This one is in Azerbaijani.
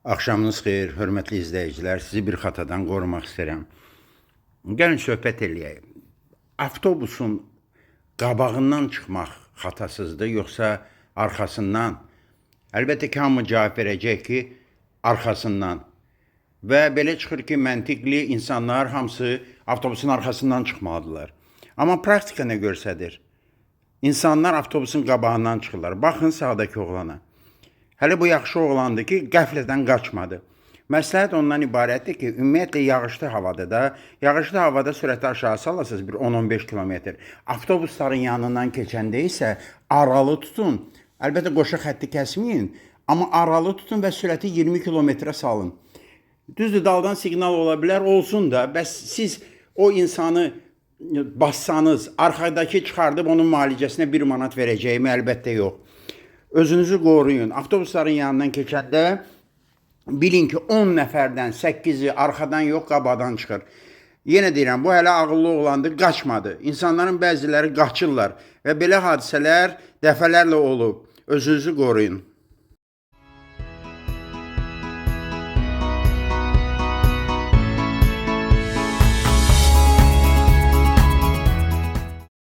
Axşamınız xeyir, hörmətli izləyicilər. Sizi bir xatadan qorumaq istəyirəm. Gəlin söhbət eləyək. Avtobusun qabağından çıxmaq xatasızdır, yoxsa arxasından? Əlbəttə ki, hamı cavab verəcək ki, arxasından. Və belə çıxır ki, məntiqli insanlar hamısı avtobusun arxasından çıxmalıdırlar. Amma praktika nə göstərir? İnsanlar avtobusun qabağından çıxırlar. Baxın sağdakı oğlana. Hələ bu yaxşı oğlandır ki, qəflətən qaçmadı. Məsləhət ondan ibarətdir ki, ümumiyyətlə yağışlı havada da, yağışlı havada sürəti aşağı salasınız bir 10-15 kilometr. Avtobusların yanından keçəndə isə aralı tutun. Əlbəttə qoşa xətti kəsməyin, amma aralı tutun və sürəti 20 kilometrə salın. Düzdür, daldan siqnal ola bilər, olsun da, bəs siz o insanı bassanız, arxadakı çıxardıb onun müalicəsinə 1 manat verəcəyimi əlbəttə yox. Özünüzü qoruyun. Avtobusların yanından keçəndə bilin ki, 10 nəfərdən 8-i arxadan yox, qabaqdan çıxır. Yenə deyirəm, bu hələ ağıllı oğlandır, qaçmadı. İnsanların bəziləri qaçırlar və belə hadisələr dəfələrlə olub. Özünüzü qoruyun.